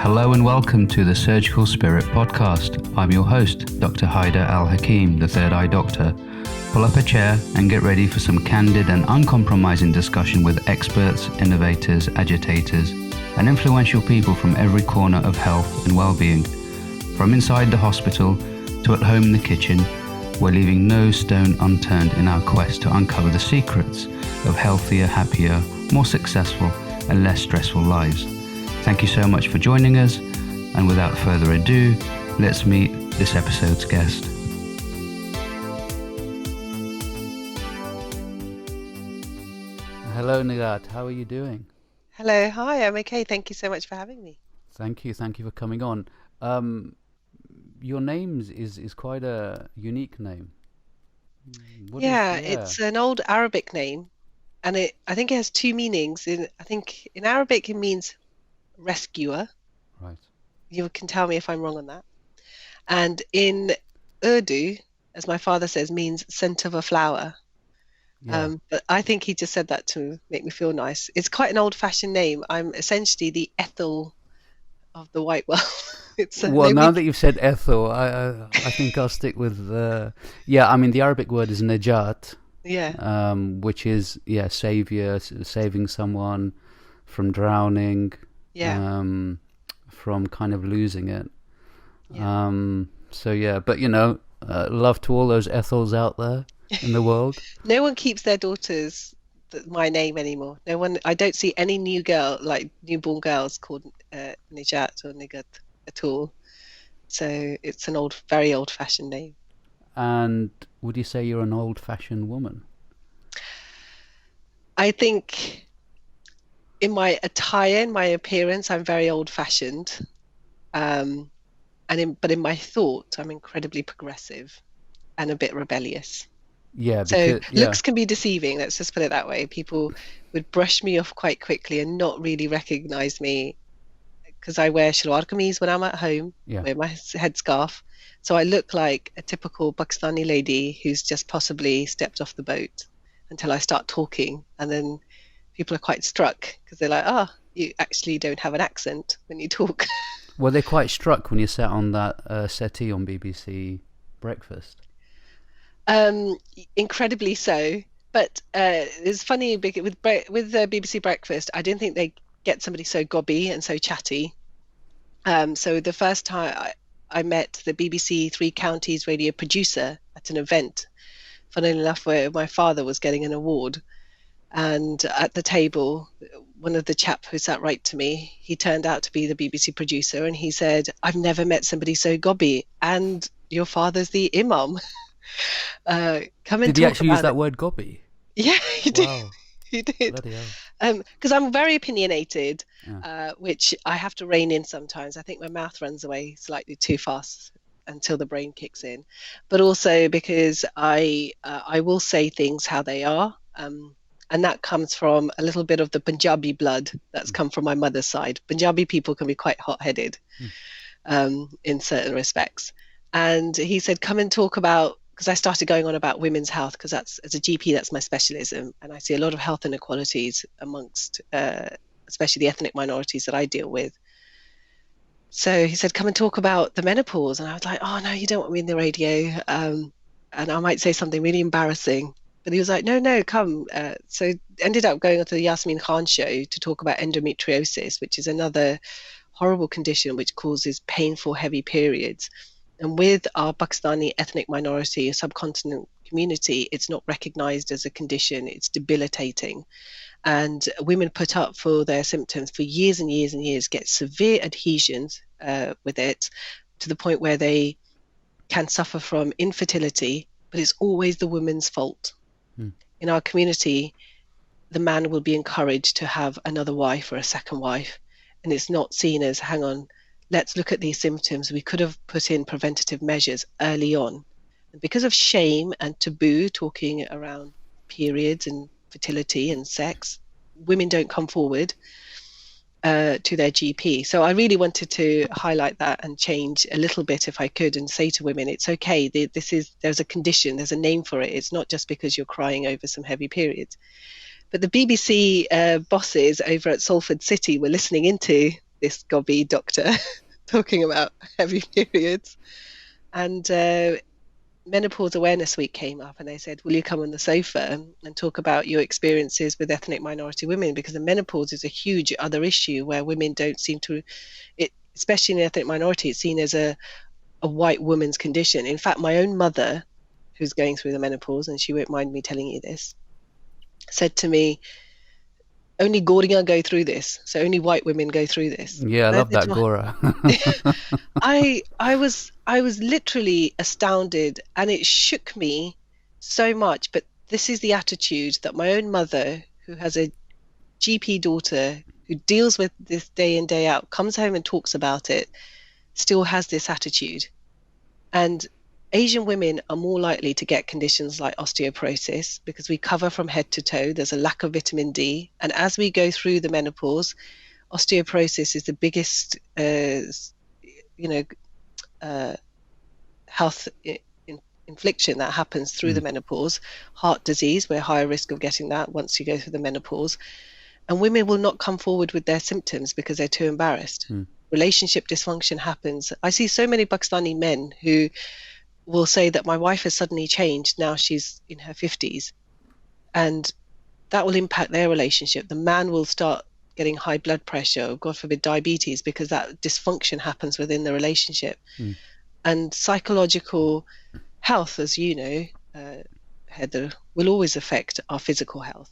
Hello and welcome to the Surgical Spirit podcast. I'm your host, Dr. Haidar Al-Hakim, the Third Eye Doctor. Pull up a chair and get ready for some candid and uncompromising discussion with experts, innovators, agitators, and influential people from every corner of health and well-being. From inside the hospital to at home in the kitchen, we're leaving no stone unturned in our quest to uncover the secrets of healthier, happier, more successful, and less stressful lives. Thank you so much for joining us, and without further ado, let's meet this episode's guest. Hello Nighat, how are you doing? Hello, hi, I'm okay. Thank you so much for having me. Thank you for coming on. Your name is quite a unique name. It's an old Arabic name, and I think it has two meanings. In Arabic it means rescuer. Right. You can tell me if I'm wrong on that. And in Urdu, as my father says, means scent of a flower. Yeah. But I think he just said that to make me feel nice. It's quite an old-fashioned name. I'm essentially the Ethel of the white world. Now that you've said Ethel, I think I'll stick with the Arabic word is Najat. Yeah. Which is savior, saving someone from drowning. Yeah. From kind of losing it. Yeah. Love to all those Ethels out there in the world. No one keeps their daughters my name anymore. No one. I don't see any newborn girls called Nighat or Nighat at all. So it's an very old-fashioned name. And would you say you're an old-fashioned woman? I think in my attire, in my appearance, I'm very old-fashioned. But in my thought, I'm incredibly progressive and a bit rebellious. Yeah. Looks can be deceiving. Let's just put it that way. People would brush me off quite quickly and not really recognize me because I wear shalwar kameez when I'm at home, wear my headscarf. So I look like a typical Pakistani lady who's just possibly stepped off the boat until I start talking. And then people are quite struck because they're like, you actually don't have an accent when you talk. Were they quite struck when you sat on that settee on BBC Breakfast? Incredibly so. But it's funny with BBC Breakfast, I didn't think they'd get somebody so gobby and so chatty. So the first time I met the BBC Three Counties radio producer at an event, funnily enough, where my father was getting an award. And at the table, one of the chap who sat right to me, he turned out to be the BBC producer, and he said, "I've never met somebody so gobby, and your father's the imam." Come and did he actually use that word gobby? Yeah, he did. Wow. He did. Bloody hell. Because I'm very opinionated, which I have to rein in sometimes. I think my mouth runs away slightly too fast until the brain kicks in, but also because I will say things how they are. And that comes from a little bit of the Punjabi blood that's come from my mother's side. Punjabi people can be quite hot-headed in certain respects. And he said, come and talk about, because I started going on about women's health, because as a GP, that's my specialism. And I see a lot of health inequalities amongst, especially the ethnic minorities that I deal with. So he said, come and talk about the menopause. And I was like, oh, no, you don't want me in the radio. And I might say something really embarrassing. But he was like, no, come. So ended up going onto the Yasmin Khan show to talk about endometriosis, which is another horrible condition which causes painful, heavy periods. And with our Pakistani ethnic minority, subcontinent community, it's not recognized as a condition. It's debilitating. And women put up for their symptoms for years and years and years, get severe adhesions with it to the point where they can suffer from infertility, but it's always the woman's fault. In our community, the man will be encouraged to have another wife or a second wife, and it's not seen as, hang on, let's look at these symptoms. We could have put in preventative measures early on. And because of shame and taboo talking around periods and fertility and sex, women don't come forward to their GP. So I really wanted to highlight that and change a little bit if I could, and say to women, it's okay. There's a condition, there's a name for it. It's not just because you're crying over some heavy periods. But the BBC bosses over at Salford City were listening into this gobby doctor talking about heavy periods. And Menopause Awareness Week came up, and they said, will you come on the sofa and talk about your experiences with ethnic minority women? Because the menopause is a huge other issue where women don't seem to, especially in ethnic minority, it's seen as a white woman's condition. In fact, my own mother, who's going through the menopause, and she won't mind me telling you this, said to me, only Goriyan go through this, so only white women go through this. Yeah, I love that, Gora. I was literally astounded, and it shook me so much. But this is the attitude that my own mother, who has a GP daughter who deals with this day in, day out, comes home and talks about it, still has this attitude. And Asian women are more likely to get conditions like osteoporosis because we cover from head to toe. There's a lack of vitamin D. And as we go through the menopause, osteoporosis is the biggest, health infliction that happens through the menopause. Heart disease, we're higher risk of getting that once you go through the menopause. And women will not come forward with their symptoms because they're too embarrassed. Relationship dysfunction happens. I see so many Pakistani men who will say that my wife has suddenly changed. Now she's in her 50s. And that will impact their relationship. The man will start getting high blood pressure, or God forbid, diabetes, because that dysfunction happens within the relationship. And psychological health, as you know, Heather, will always affect our physical health.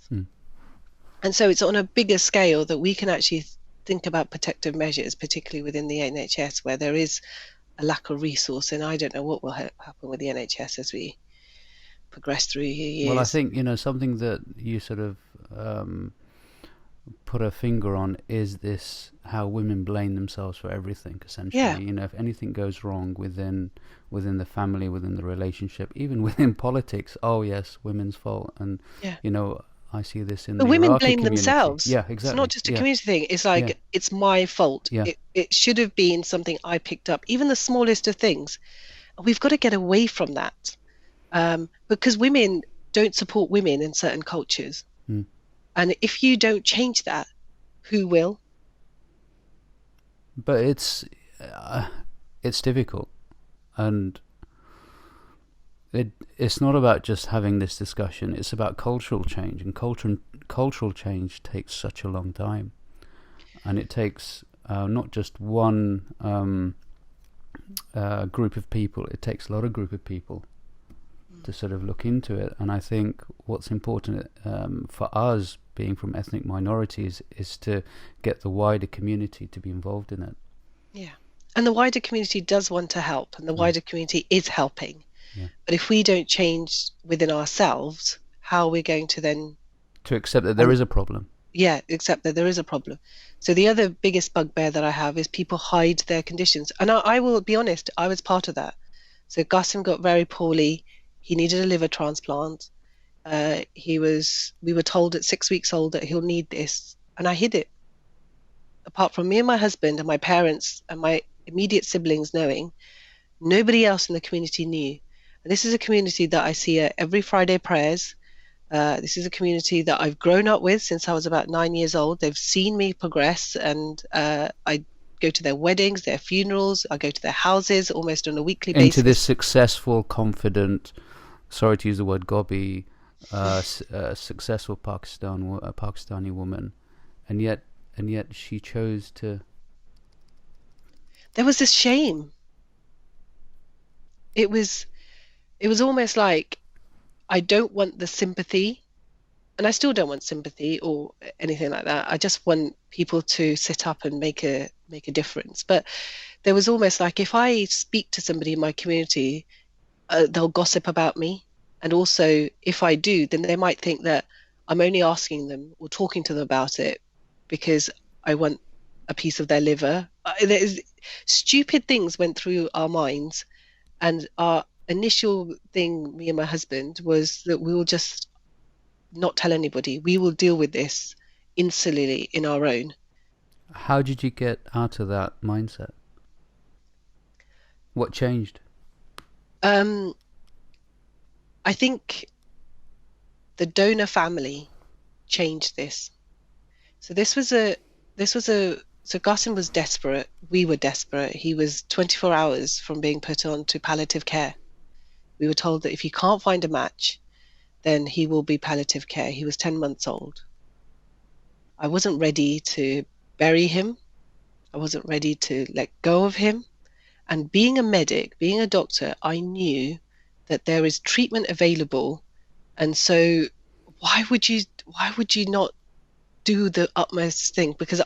And so it's on a bigger scale that we can actually think about protective measures, particularly within the NHS, where there is a lack of resource. And I don't know what will happen with the NHS as we progress through years. Well, I think, something that you sort of put a finger on is this, how women blame themselves for everything, essentially. Yeah. If anything goes wrong within the family, within the relationship, even within politics, oh yes, women's fault. And I see this in the women Iraqi blame community. themselves. Yeah, exactly. It's not just a community thing. It's like, it's my fault. Yeah. It should have been something I picked up, even the smallest of things. We've got to get away from that, because women don't support women in certain cultures. And if you don't change that, who will? But it's difficult, and it's not about just having this discussion. It's about cultural change, and cultural change takes such a long time, and it takes not just one group of people. It takes a lot of group of people to sort of look into it. And I think what's important for us, being from ethnic minorities, is to get the wider community to be involved in it. Yeah, and the wider community does want to help, and the wider community is helping. Yeah. But if we don't change within ourselves, how are we going to then to accept that there is a problem? Yeah, accept that there is a problem. So the other biggest bugbear that I have is people hide their conditions. And I will be honest, I was part of that. So Qasim got very poorly. He needed a liver transplant. We were told at 6 weeks old that he'll need this, and I hid it. Apart from me and my husband and my parents and my immediate siblings knowing, nobody else in the community knew. And this is a community that I see at every Friday prayers. This is a community that I've grown up with since I was about 9 years old. They've seen me progress, and I go to their weddings, their funerals. I go to their houses almost on a weekly basis. Into this successful, confident, sorry to use the word gobby, successful Pakistani woman, and yet she chose to. There was this shame. It was almost like, I don't want the sympathy, and I still don't want sympathy or anything like that. I just want people to sit up and make a difference. But there was almost like, if I speak to somebody in my community, they'll gossip about me. And also, if I do, then they might think that I'm only asking them or talking to them about it because I want a piece of their liver. Stupid things went through our minds, and our initial thing, me and my husband, was that we will just not tell anybody. We will deal with this insularly in our own. How did you get out of that mindset? What changed? I think the donor family changed this. So this was a So Garson was desperate. We were desperate. He was 24 hours from being put on to palliative care. We were told that if he can't find a match, then he will be palliative care. He was 10 months old. I wasn't ready to bury him. I wasn't ready to let go of him. And being a medic, being a doctor, I knew that there is treatment available. And so why would you not do the utmost thing? Because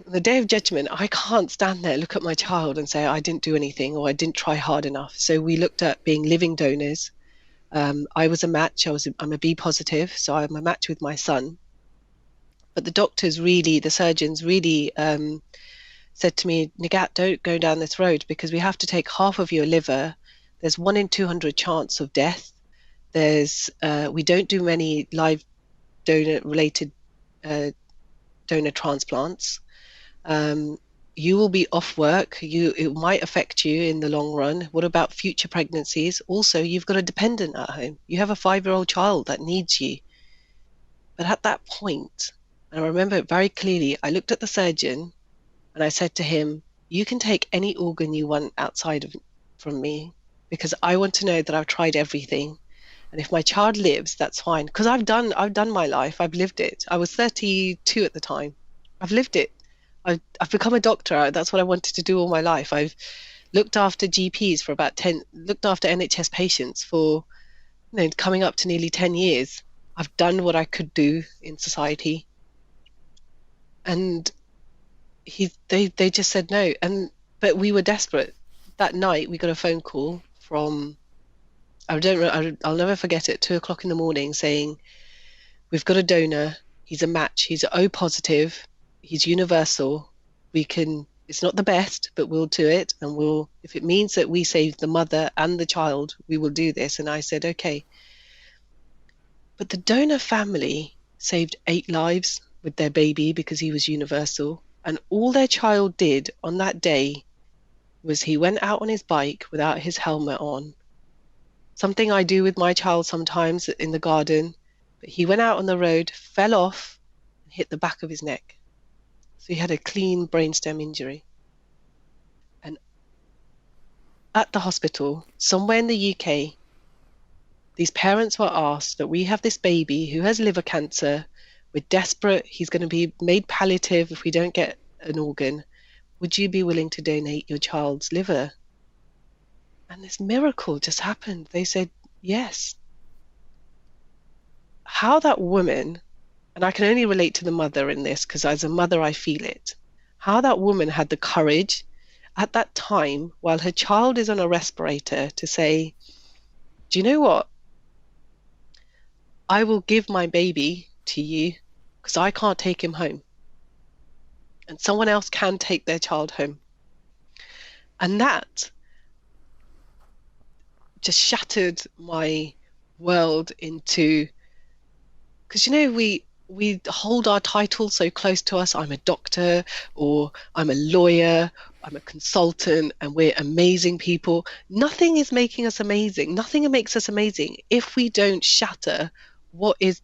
the day of judgment, I can't stand there, look at my child and say I didn't do anything or I didn't try hard enough. So we looked at being living donors. I was a match. I'm a B positive, so I'm a match with my son. But the surgeons really said to me, Nighat, don't go down this road because we have to take half of your liver. There's 1 in 200 chance of death. We don't do many live donor-related donor transplants. You will be off work. It might affect you in the long run. What about future pregnancies? Also, you've got a dependent at home. You have a 5-year-old child that needs you. But at that point, and I remember it very clearly, I looked at the surgeon and I said to him, you can take any organ you want from me because I want to know that I've tried everything. And if my child lives, that's fine. Because I've done my life. I've lived it. I was 32 at the time. I've lived it. I've become a doctor. That's what I wanted to do all my life. I've looked after GPs for looked after NHS patients for, coming up to nearly 10 years. I've done what I could do in society. And they just said no. But we were desperate. That night we got a phone call from, I'll never forget it, 2:00 in the morning saying, we've got a donor. He's a match. He's O positive. He's universal. It's not the best, but we'll do it. And if it means that we save the mother and the child, we will do this. And I said, okay. But the donor family saved 8 lives with their baby because he was universal. And all their child did on that day was he went out on his bike without his helmet on. Something I do with my child sometimes in the garden. But he went out on the road, fell off, and hit the back of his neck. So he had a clean brainstem injury. And at the hospital, somewhere in the UK, these parents were asked that we have this baby who has liver cancer. We're desperate. He's going to be made palliative if we don't get an organ. Would you be willing to donate your child's liver? And this miracle just happened. They said yes. How that woman, and I can only relate to the mother in this because as a mother I feel it, how that woman had the courage at that time while her child is on a respirator to say, do you know what? I will give my baby to you because I can't take him home. And someone else can take their child home. And that just shattered my world into, because we hold our titles so close to us. I'm a doctor, or I'm a lawyer, I'm a consultant, and we're amazing people. Nothing is making us amazing. Nothing makes us amazing if we don't shatter what is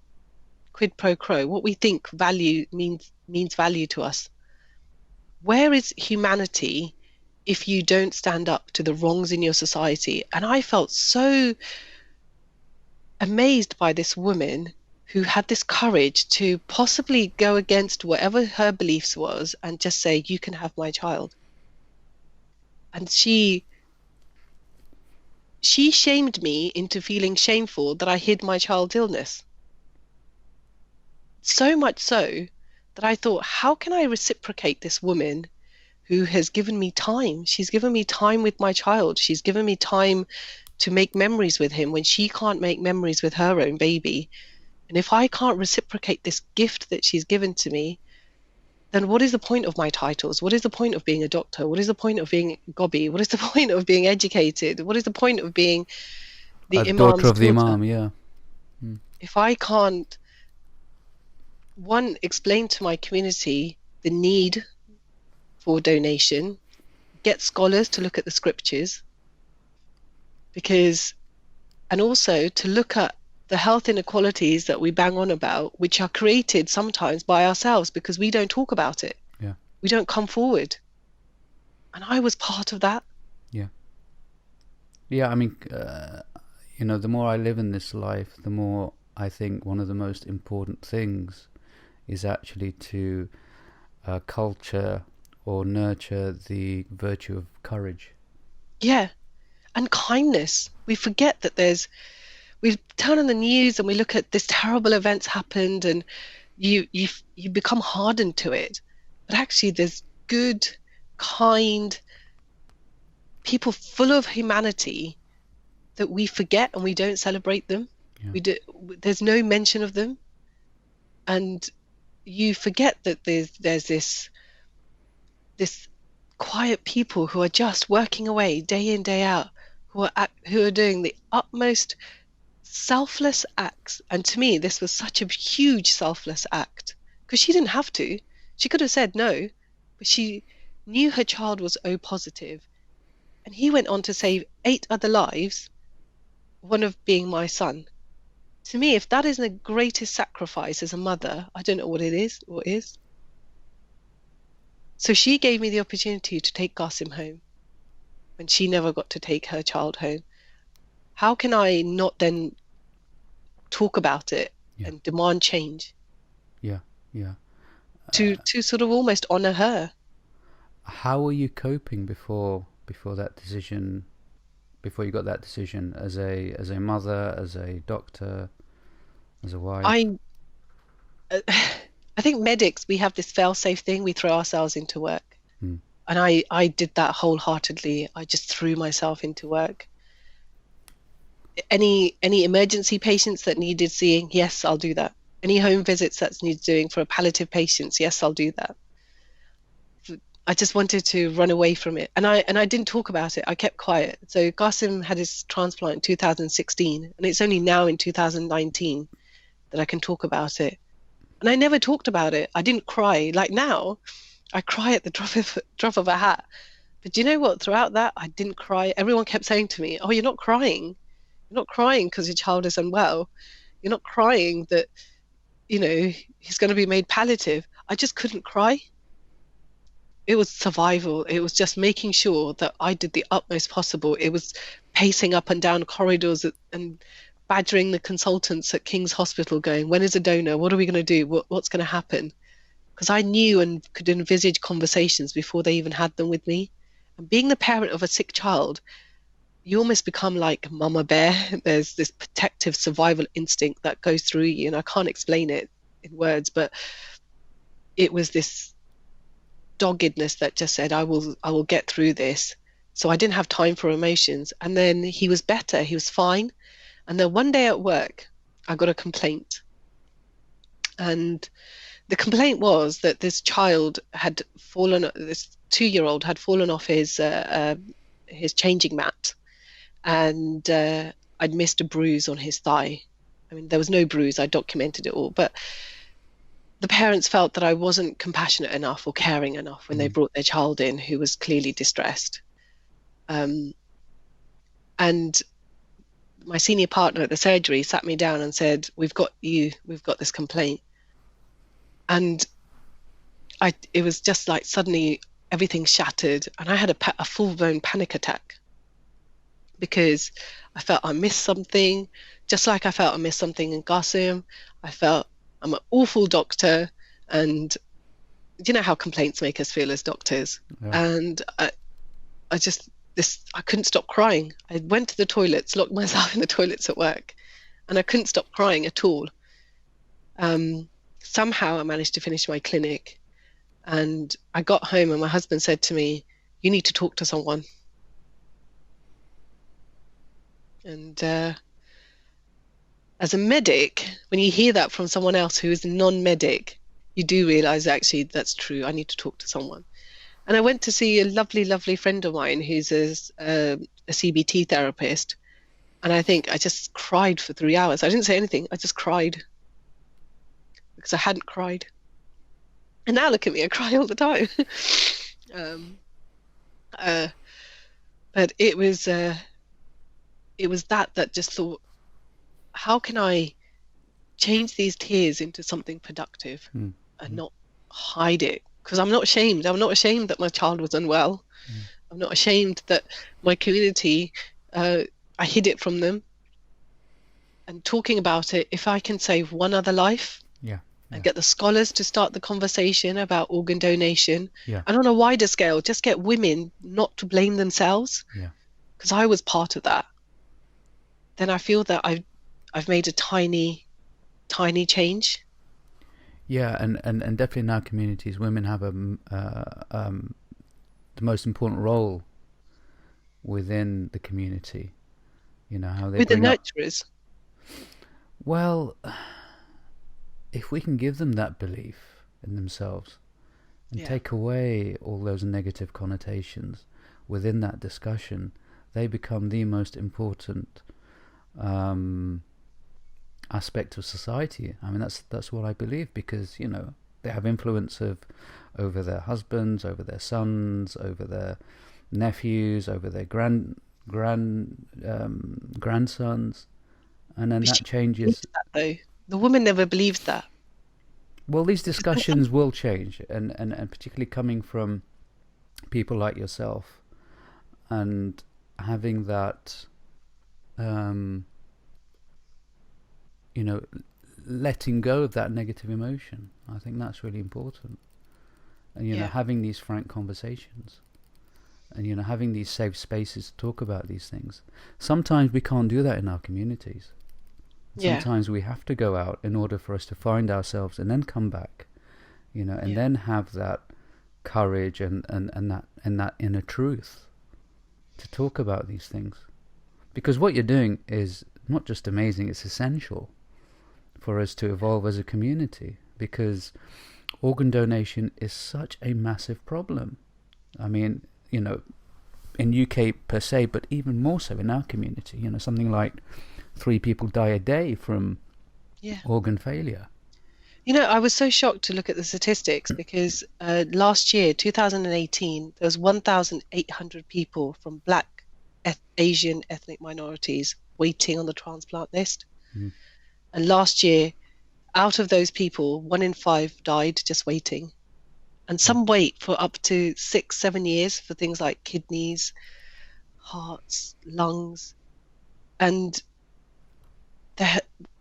quid pro quo, what we think value means value to us. Where is humanity if you don't stand up to the wrongs in your society? And I felt so amazed by this woman who had this courage to possibly go against whatever her beliefs was and just say, you can have my child. And she shamed me into feeling shameful that I hid my child's illness. So much so that I thought, how can I reciprocate this woman who has given me time? She's given me time with my child. She's given me time to make memories with him when she can't make memories with her own baby. And if I can't reciprocate this gift that she's given to me, then what is the point of my titles? What is the point of being a doctor? What is the point of being Gobby? What is the point of being educated? What is the point of being the imam's daughter of the daughter? imam, yeah. If I can't, one, explain to my community the need for donation, get scholars to look at the scriptures, and also to look at the health inequalities that we bang on about, which are created sometimes by ourselves because we don't talk about it. we don't come forward. And I was part of that. Yeah, I mean, the more I live in this life, the more I think one of the most important things is actually to culture or nurture the virtue of courage. Yeah. And kindness. We forget that we turn on the news and we look at this terrible events happened, and you become hardened to it. But actually there's good, kind people full of humanity that we forget, and we don't celebrate them. There's no mention of them, and you forget that there's this quiet people who are just working away day in, day out, who are doing the utmost selfless acts. And to me, this was such a huge selfless act, because she didn't have to. She could have said no, but she knew her child was O positive, and he went on to save 8 other lives, one of being my son. To me, if that isn't the greatest sacrifice as a mother, I don't know what it is. What is? So she gave me the opportunity to take Qasim home when she never got to take her child home. How can I not then talk about it and demand change? To sort of almost honor her. How were you coping before that decision? Before you got that decision, as a mother, as a doctor, as a wife? I think medics, we have this fail-safe thing. We throw ourselves into work. And I did that wholeheartedly. I just threw myself into work. Any emergency patients that needed seeing, yes, I'll do that. Any home visits that needs doing for palliative patients, yes, I'll do that. I just wanted to run away from it. And I didn't talk about it. I kept quiet. So Qasim had his transplant in 2016, and it's only now in 2019 that I can talk about it. And I never talked about it. I didn't cry. Like now, I cry at the drop of a hat. But do you know what? Throughout that, I didn't cry. Everyone kept saying to me, "Oh, you're not crying. You're not crying because your child is unwell. You're not crying that, he's going to be made palliative." I just couldn't cry. It was survival. It was just making sure that I did the utmost possible. It was pacing up and down corridors and badgering the consultants at King's Hospital going, when is a donor? What are we going to do? What's going to happen? Because I knew and could envisage conversations before they even had them with me. And being the parent of a sick child, you almost become like mama bear. There's this protective survival instinct that goes through you, and I can't explain it in words, but it was this doggedness that just said, I will get through this. So I didn't have time for emotions. And then he was better. He was fine. And then one day at work, I got a complaint. And the complaint was that this 2-year-old had fallen off his changing mat, and I'd missed a bruise on his thigh. I mean, there was no bruise. I documented it all. But the parents felt that I wasn't compassionate enough or caring enough when they brought their child in who was clearly distressed. And my senior partner at the surgery sat me down and said, we've got this complaint. And it was just like suddenly everything shattered, and I had a full-blown panic attack because I felt I missed something, just like I felt I missed something in Qasim. I felt I'm an awful doctor, and you know how complaints make us feel as doctors. Yeah. And I couldn't stop crying. I went to the toilets, locked myself in the toilets at work, and I couldn't stop crying at all. Somehow I managed to finish my clinic, and I got home and my husband said to me, you need to talk to someone. And as a medic, when you hear that from someone else who is non-medic, you do realize actually that's true. I need to talk to someone. And I went to see a lovely, lovely friend of mine who's a CBT therapist. And I think I just cried for 3 hours. I didn't say anything. I just cried because I hadn't cried. And now look at me, I cry all the time. But it was that just thought, how can I change these tears into something productive and not hide it because I'm not ashamed. I'm not ashamed that my child was unwell. I'm not ashamed that my community, I hid it from them. And talking about it, if I can save one other life, and get the scholars to start the conversation about organ donation, and on a wider scale, just get women not to blame themselves, because I was part of that, then I feel that I've made a tiny change. Yeah, and definitely in our communities, women have the most important role within the community. You know, how they with the bring up. nurturers. Well, if we can give them that belief in themselves and take away all those negative connotations within that discussion, they become the most important aspect of society. I mean, that's what I believe, because, you know, they have influence over their husbands, over their sons, over their nephews, over their grandsons, and then that changes. That, though. The woman never believes that. Well, these discussions will change, and particularly coming from people like yourself, and having that, you know, letting go of that negative emotion. I think that's really important. And, you know, having these frank conversations, and, you know, having these safe spaces to talk about these things. Sometimes we can't do that in our communities. Sometimes we have to go out in order for us to find ourselves and then come back, you know, and then have that courage and that inner truth to talk about these things. Because what you're doing is not just amazing, it's essential for us to evolve as a community, because organ donation is such a massive problem. I mean, you know, in UK per se, but even more so in our community, you know, something like 3 people die a day from organ failure. You know, I was so shocked to look at the statistics, because last year, 2018, there was 1,800 people from Black, Asian ethnic minorities waiting on the transplant list. And last year, out of those people, 1 in 5 died just waiting. And some wait for up to 6-7 years for things like kidneys, hearts, lungs. And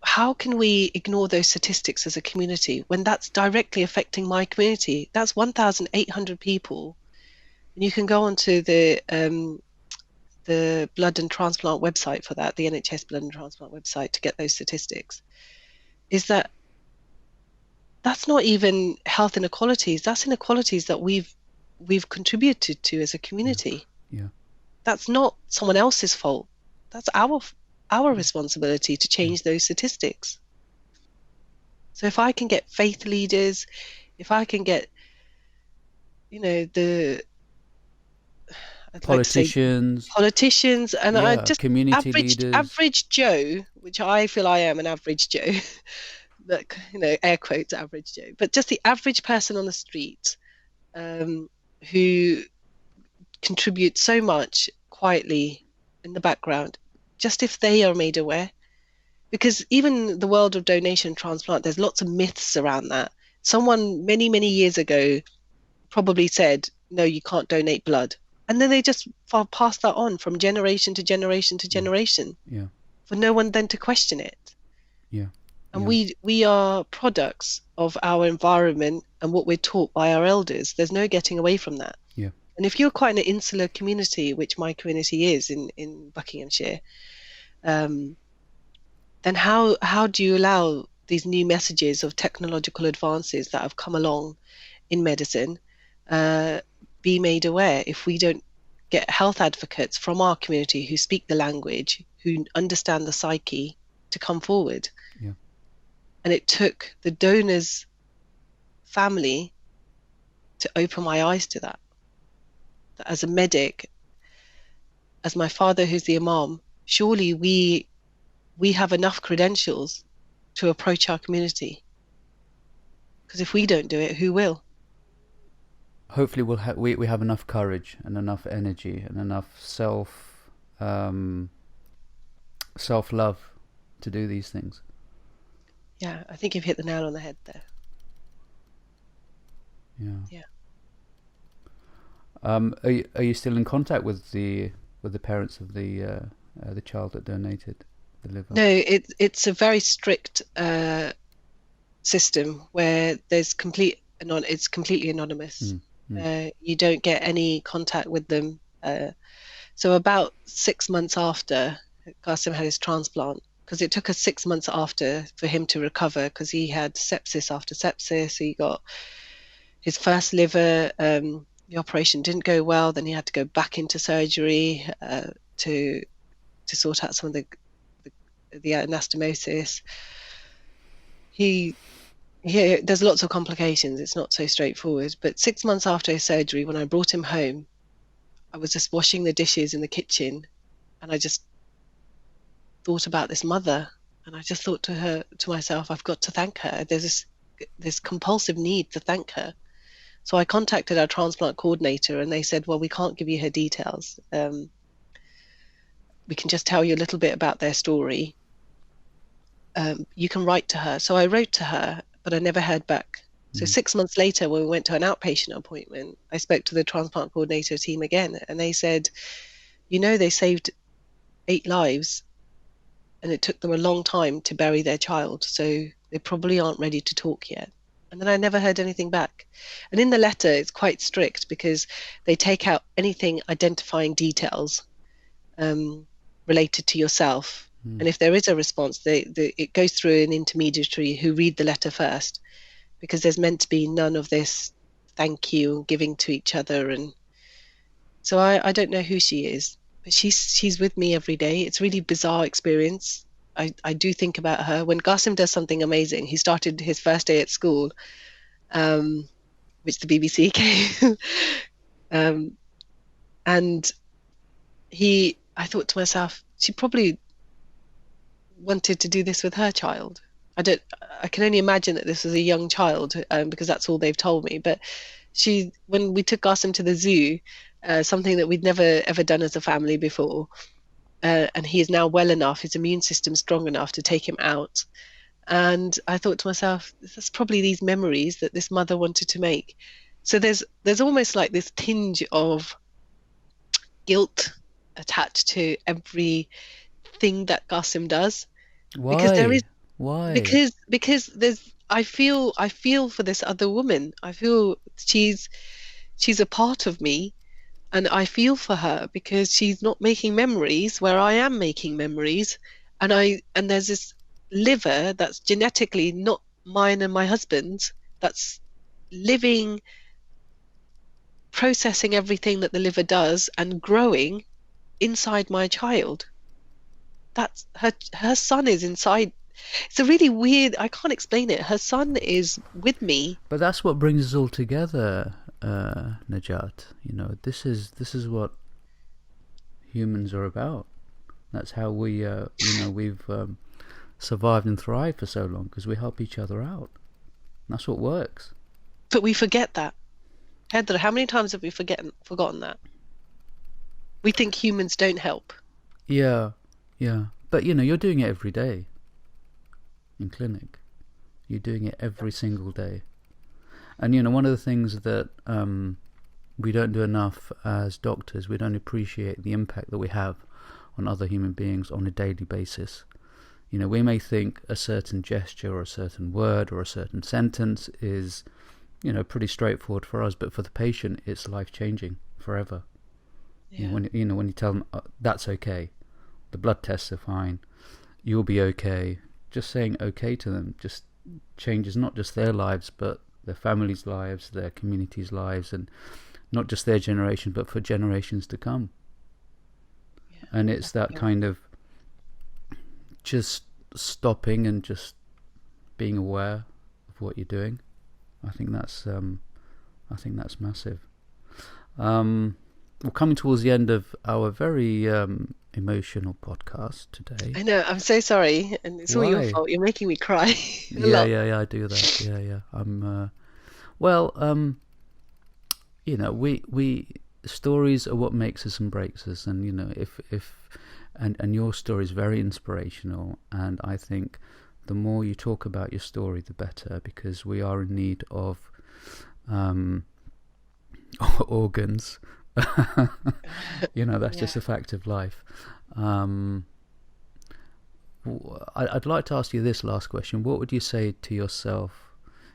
how can we ignore those statistics as a community when that's directly affecting my community? That's 1,800 people. And you can go onto the blood and transplant website for that, the NHS blood and transplant website, to get those statistics. That's not even health inequalities. That's inequalities that we've contributed to as a community. That's not someone else's fault. That's our responsibility to change those statistics. So if I can get faith leaders, if I can get, you know, politicians, and I just community leaders, average Joe, which I feel I am an average Joe, but, you know, air quotes average Joe, but just the average person on the street, who contributes so much quietly in the background, just if they are made aware. Because even the world of donation transplant, there's lots of myths around that. Someone many years ago probably said, no, you can't donate blood, and then they just pass that on from generation to generation to generation, for no one then to question it. And we are products of our environment and what we're taught by our elders. There's no getting away from that. And if you're quite an insular community, which my community is in Buckinghamshire, then how do you allow these new messages of technological advances that have come along in medicine be made aware if we don't get health advocates from our community who speak the language, who understand the psyche, to come forward? And it took the donor's family to open my eyes to that. That as a medic, as my father who's the imam, surely we have enough credentials to approach our community. Because if we don't do it, who will? Hopefully we have enough courage and enough energy and enough self-love to do these things. Yeah, I think you've hit the nail on the head there. Yeah. Are you still in contact with the parents of the child that donated the liver? No, it's a very strict system where it's completely anonymous. You don't get any contact with them. So about 6 months after Qasim had his transplant, because it took us 6 months after for him to recover, because he had sepsis after sepsis. He got his first liver. The operation didn't go well. Then he had to go back into surgery to sort out some of the anastomosis. There's lots of complications. It's not so straightforward. But 6 months after his surgery, when I brought him home, I was just washing the dishes in the kitchen, and I just thought about this mother, and I just thought to myself, I've got to thank her. There's this compulsive need to thank her. So I contacted our transplant coordinator, and they said, well, we can't give you her details. We can just tell you a little bit about their story. You can write to her. So I wrote to her, but I never heard back. So 6 months later, when we went to an outpatient appointment, I spoke to the transplant coordinator team again, and they said, they saved 8 lives, and it took them a long time to bury their child, so they probably aren't ready to talk yet. And then I never heard anything back. And in the letter, it's quite strict because they take out anything identifying details related to yourself. And if there is a response, it goes through an intermediary who read the letter first, because there's meant to be none of this thank you and giving to each other. And so I don't know who she is, but she's with me every day. It's a really bizarre experience. I do think about her. When Qasim does something amazing, he started his first day at school, which the BBC came, and I thought to myself, she probably wanted to do this with her child. I can only imagine that this was a young child, because that's all they've told me. But when we took Qasim to the zoo, something that we'd never ever done as a family before, and he is now well enough, his immune system strong enough to take him out. And I thought to myself, that's probably these memories that this mother wanted to make. So there's almost like this tinge of guilt attached to everything that Qasim does. Why? Because there is Why? Because I feel for this other woman. I feel she's a part of me, and I feel for her because she's not making memories where I am making memories, and there's this liver that's genetically not mine and my husband's, that's living, processing everything that the liver does and growing inside my child. That's her son is inside. It's a really weird, I can't explain it. Her son is with me. But that's what brings us all together, Nighat. This is what humans are about. That's how we've survived and thrived for so long, because we help each other out. That's what works. But we forget that. Haidar, how many times have we forgotten that? We think humans don't help. Yeah. But you're doing it every day in clinic. You're doing it every single day. And one of the things that we don't do enough as doctors, we don't appreciate the impact that we have on other human beings on a daily basis. We may think a certain gesture or a certain word or a certain sentence is, pretty straightforward for us, but for the patient, it's life-changing forever. Yeah. When you tell them that's okay, the blood tests are fine, you'll be okay. Just saying okay to them just changes not just their lives, but their families' lives, their communities' lives, and not just their generation, but for generations to come. Yeah, and it's that kind of just stopping and just being aware of what you're doing. I think that's massive. We're coming towards the end of our very emotional podcast today. I know, I'm so sorry, and it's all your fault. You're making me cry. Yeah, I do that. Yeah. I'm we stories are what makes us and breaks us, and and your story is very inspirational, and I think the more you talk about your story, the better, because we are in need of organs. That's just a fact of life. I'd like to ask you this last question. What would you say to yourself,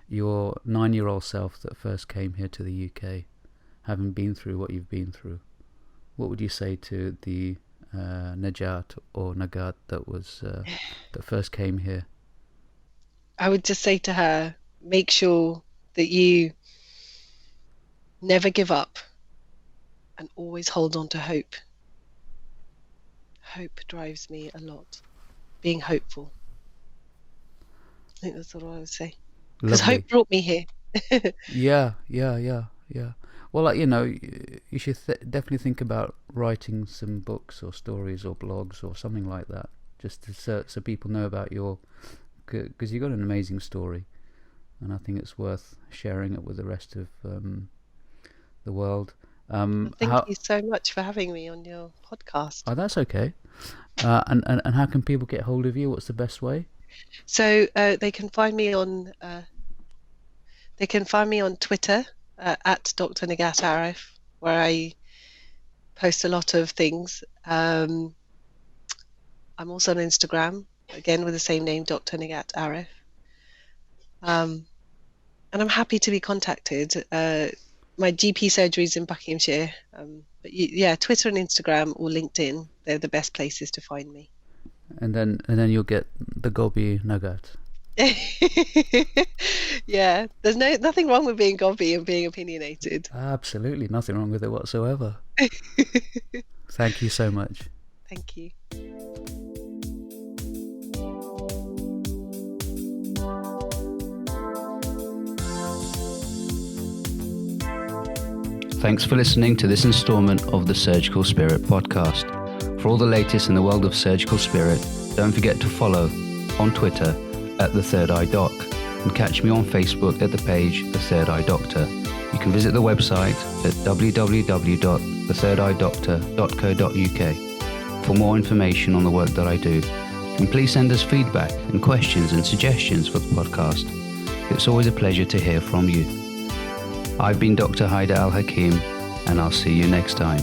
your 9-year-old self that first came here to the UK, having been through what you've been through? What would you say to the Nighat or Nighat that first came here? I would just say to her, make sure that you never give up and always hold on to hope. Hope drives me a lot. Being hopeful. I think that's what I would say. Because hope brought me here. Yeah. Well, you should definitely think about writing some books or stories or blogs or something like that, just so people know about because you've got an amazing story, and I think it's worth sharing it with the rest of the world. Thank you so much for having me on your podcast. Oh, that's okay. And how can people get hold of you? What's the best way? So they can find me on Twitter at Dr. Nighat Arif, where I post a lot of things. I'm also on Instagram, again with the same name, Dr. Nighat Arif. And I'm happy to be contacted. My GP surgery is in Buckinghamshire. But Twitter and Instagram or LinkedIn, they're the best places to find me. And then you'll get the Gobby Nugget. Yeah, there's nothing wrong with being gobby and being opinionated. Absolutely nothing wrong with it whatsoever. Thank you so much. Thank you. Thanks for listening to this installment of the Surgical Spirit podcast. For all the latest in the world of surgical spirit, don't forget to follow on Twitter at The Third Eye Doc and catch me on Facebook at the page The Third Eye Doctor. You can visit the website at www.thethirdeeyedoctor.co.uk for more information on the work that I do. And please send us feedback and questions and suggestions for the podcast. It's always a pleasure to hear from you. I've been Dr. Haidar Al-Hakim, and I'll see you next time.